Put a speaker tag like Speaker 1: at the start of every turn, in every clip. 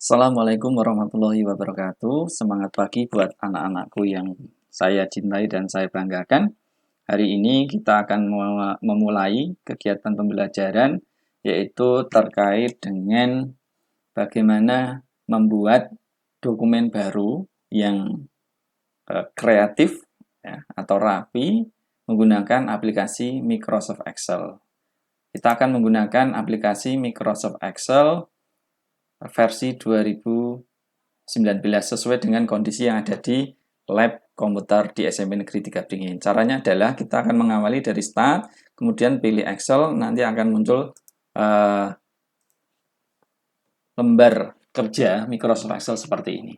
Speaker 1: Assalamualaikum warahmatullahi wabarakatuh. Semangat pagi buat anak-anakku yang saya cintai dan saya banggakan. Hari ini kita akan memulai kegiatan pembelajaran yaitu terkait dengan bagaimana membuat dokumen baru yang kreatif ya, atau rapi menggunakan aplikasi Microsoft Excel. Kita akan menggunakan aplikasi Microsoft Excel versi 2019 sesuai dengan kondisi yang ada di lab komputer di SMP Negeri 3 Beringin. Caranya adalah kita akan mengawali dari start, kemudian pilih Excel, nanti akan muncul lembar kerja Microsoft Excel seperti ini.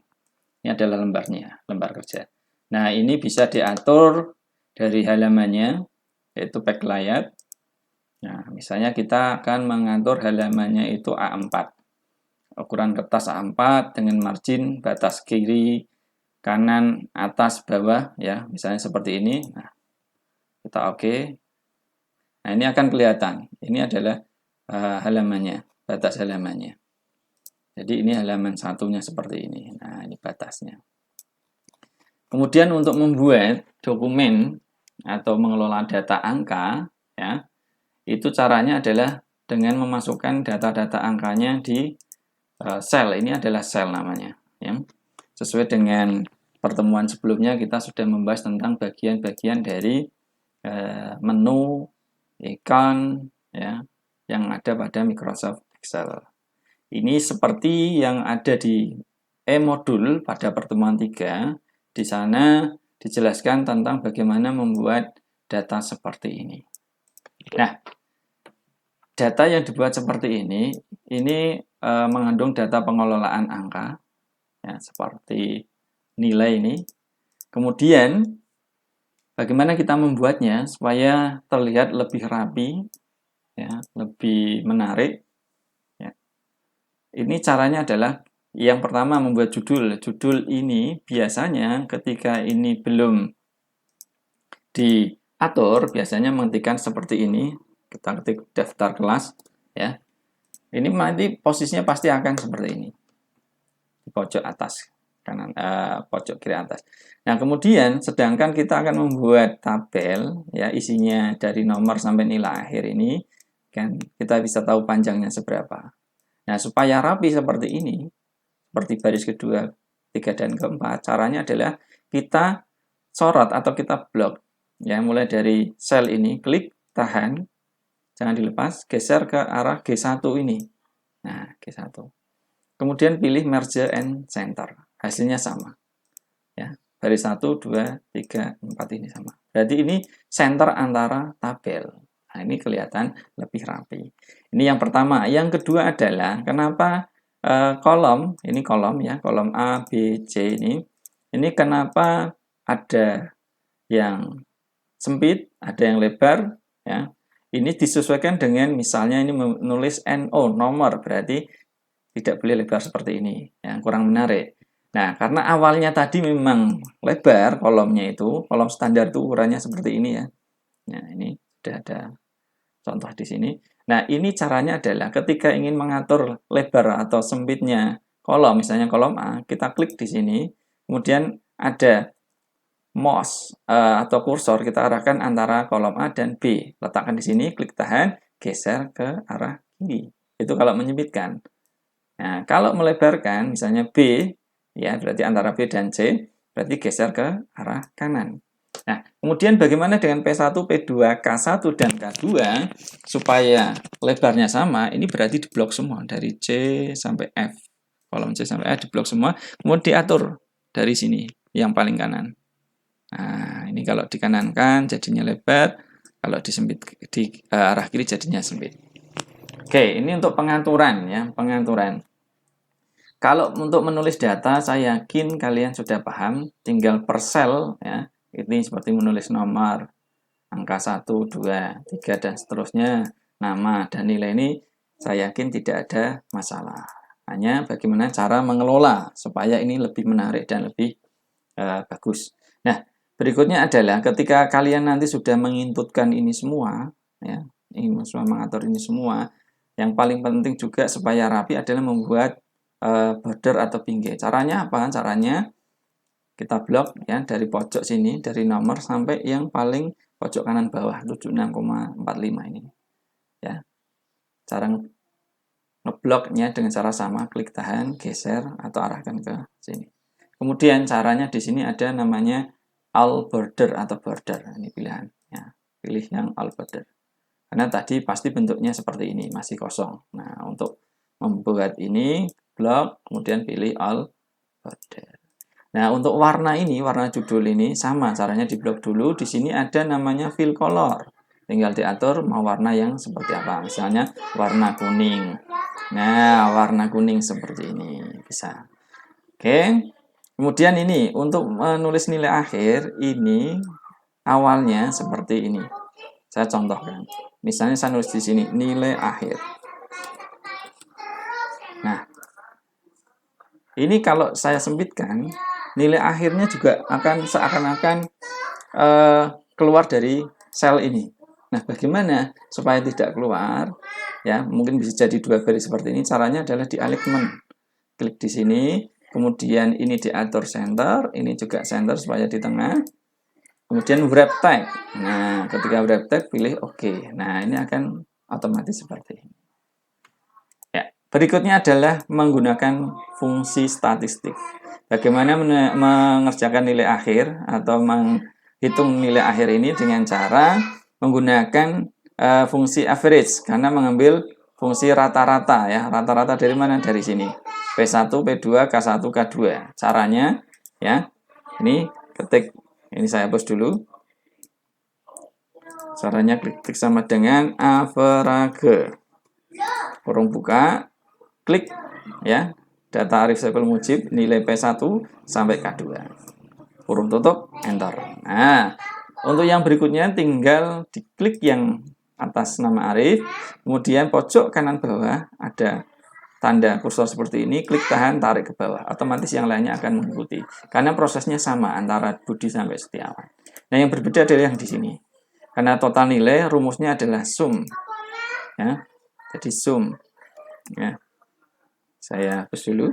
Speaker 1: Ini adalah lembarnya, lembar kerja. Nah, ini bisa diatur dari halamannya, yaitu backlight. Nah, misalnya kita akan mengatur halamannya itu A4. Ukuran kertas A4 dengan margin batas kiri, kanan, atas, bawah, ya, misalnya seperti ini. Nah, kita oke. Nah, ini akan kelihatan. Ini adalah halamannya, batas halamannya. Jadi ini halaman satunya seperti ini. Nah, ini batasnya. Kemudian untuk membuat dokumen atau mengelola data angka, ya, itu caranya adalah dengan memasukkan data-data angkanya di sel. Ini adalah sel namanya, ya. Sesuai dengan pertemuan sebelumnya kita sudah membahas tentang bagian-bagian dari menu icon, ya, yang ada pada Microsoft Excel. Ini seperti yang ada di e-modul pada pertemuan 3. Di sana dijelaskan tentang bagaimana membuat data seperti ini. Nah, data yang dibuat seperti ini mengandung data pengelolaan angka, ya, seperti nilai ini. Kemudian, bagaimana kita membuatnya supaya terlihat lebih rapi, ya, lebih menarik. Ya. Ini caranya adalah yang pertama membuat judul. Judul ini biasanya ketika ini belum diatur, biasanya mengetikkan seperti ini. Kita ketik daftar kelas, ya. Ini nanti posisinya pasti akan seperti ini. Di pojok atas kanan, pojok kiri atas. Nah, kemudian sedangkan kita akan membuat tabel, ya, isinya dari nomor sampai nilai akhir ini, kan kita bisa tahu panjangnya seberapa. Nah, supaya rapi seperti ini, seperti baris kedua, ketiga, dan keempat, caranya adalah kita sorot atau kita blok. Ya, mulai dari sel ini, klik, tahan, jangan dilepas, geser ke arah G1 ini. Nah, G1. Kemudian pilih merge and center. Hasilnya sama. Ya, baris 1, 2, 3, 4 ini sama. Berarti ini center antara tabel. Nah, ini kelihatan lebih rapi. Ini yang pertama. Yang kedua adalah kenapa kolom, ini kolom ya, kolom A, B, C ini kenapa ada yang sempit, ada yang lebar, ya. Ini disesuaikan dengan misalnya ini menulis NO, nomor, berarti tidak boleh lebar seperti ini, ya, kurang menarik. Nah, karena awalnya tadi memang lebar kolomnya itu, kolom standar itu ukurannya seperti ini ya. Nah, ini sudah ada contoh di sini. Nah, ini caranya adalah ketika ingin mengatur lebar atau sempitnya kolom, misalnya kolom A, kita klik di sini, kemudian ada mouse atau kursor kita arahkan antara kolom A dan B. Letakkan di sini, klik tahan, geser ke arah kiri. Itu kalau menyempitkan. Nah, kalau melebarkan, misalnya B, ya berarti antara B dan C, berarti geser ke arah kanan. Nah, kemudian bagaimana dengan P1, P2, K1, dan K2 supaya lebarnya sama, ini berarti diblok semua dari C sampai F. Kolom C sampai F diblok semua, kemudian diatur dari sini, yang paling kanan. Nah, ini kalau dikanankan jadinya lebar, kalau disempit di arah kiri jadinya sempit. Oke, ini untuk pengaturan ya, pengaturan. Kalau untuk menulis data, saya yakin kalian sudah paham, tinggal per sel ya. Ini seperti menulis nomor, angka 1, 2, 3, dan seterusnya, nama dan nilai ini saya yakin tidak ada masalah. Hanya bagaimana cara mengelola supaya ini lebih menarik dan lebih bagus. Nah, berikutnya adalah ketika kalian nanti sudah menginputkan ini semua, ya, ini semua mengatur ini semua, yang paling penting juga supaya rapi adalah membuat border atau pinggir. Caranya apa? Caranya kita blok ya dari pojok sini, dari nomor sampai yang paling pojok kanan bawah 76,45 ini. Ya. Cara ngebloknya dengan cara sama, klik tahan, geser atau arahkan ke sini. Kemudian caranya di sini ada namanya all border atau border. Ini pilihan ya. Pilih yang all border. Karena tadi pasti bentuknya seperti ini, masih kosong. Nah, untuk membuat ini blok, kemudian pilih all border. Nah, untuk warna ini, warna judul ini sama caranya di blok dulu. Di sini ada namanya fill color. Tinggal diatur mau warna yang seperti apa. Misalnya warna kuning. Nah, warna kuning seperti ini bisa. Oke. Kemudian ini untuk menulis nilai akhir ini awalnya seperti ini. Saya contohkan. Misalnya saya nulis di sini nilai akhir. Nah, ini kalau saya sempitkan, nilai akhirnya juga akan seakan-akan keluar dari sel ini. Nah, bagaimana supaya tidak keluar? Ya, mungkin bisa jadi dua baris seperti ini. Caranya adalah di alignment. Klik di sini, kemudian ini diatur center, ini juga center supaya di tengah. Kemudian wrap tag. Nah, ketika wrap tag pilih OK. Nah, ini akan otomatis seperti ini. Berikutnya adalah menggunakan fungsi statistik. Bagaimana mengerjakan nilai akhir atau menghitung nilai akhir ini dengan cara menggunakan fungsi average karena mengambil fungsi rata-rata ya. Rata-rata dari mana? Dari sini. P1, P2, K1, K2. Caranya ya. Ini ketik, ini saya hapus dulu. Caranya klik sama dengan average. Kurung buka. Klik ya, data Arif Saiful Mujib nilai P1 sampai K2. Kurung tutup, enter. Nah, untuk yang berikutnya tinggal diklik yang atas nama Arif, kemudian pojok kanan bawah ada tanda kursor seperti ini, klik tahan, tarik ke bawah. Otomatis yang lainnya akan mengikuti. Karena prosesnya sama antara Budi sampai Setiawan. Nah, yang berbeda adalah yang di sini. Karena total nilai rumusnya adalah sum. Ya. Jadi sum. Ya. Saya hapus dulu.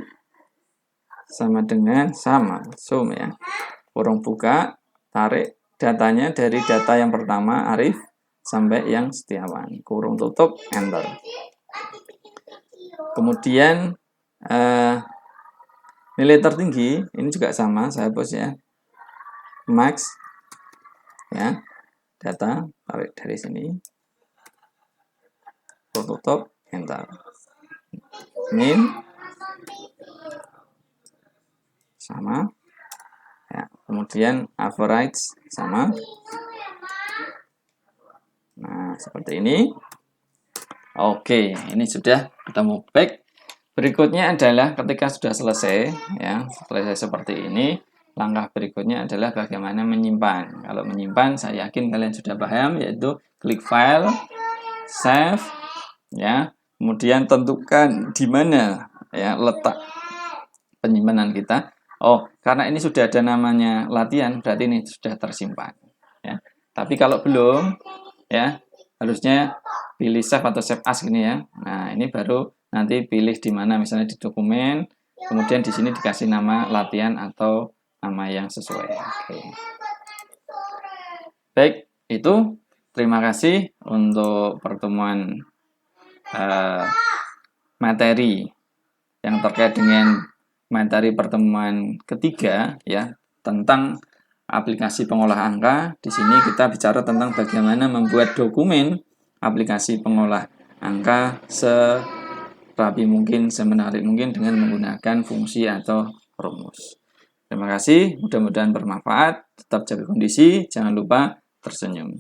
Speaker 1: Sama dengan sama, sum ya. Kurung buka, tarik datanya dari data yang pertama Arif sampai yang Setiawan. Kurung tutup, enter. Kemudian nilai tertinggi ini juga sama, saya hapus ya. Max ya. Data tarik dari sini. Kurung tutup, enter. Min sama ya, kemudian average sama. Nah, seperti ini. Oke, ini sudah ketemu. Baik, berikutnya adalah ketika sudah selesai ya, selesai seperti ini, langkah berikutnya adalah bagaimana menyimpan. Kalau menyimpan, saya yakin kalian sudah paham, yaitu klik file, save ya, kemudian tentukan di mana ya letak penyimpanan kita. Oh, karena ini sudah ada namanya latihan, berarti ini sudah tersimpan. Ya. Tapi kalau belum, ya harusnya pilih save atau save as gini ya. Nah, ini baru nanti pilih di mana, misalnya di dokumen, kemudian di sini dikasih nama latihan atau nama yang sesuai. Oke. Baik, itu terima kasih untuk pertemuan materi yang terkait dengan materi pertemuan ketiga ya tentang aplikasi pengolah angka. Di sini kita bicara tentang bagaimana membuat dokumen aplikasi pengolah angka serapi mungkin, semenarik mungkin dengan menggunakan fungsi atau rumus. Terima kasih, mudah-mudahan bermanfaat. Tetap jaga kondisi, jangan lupa tersenyum.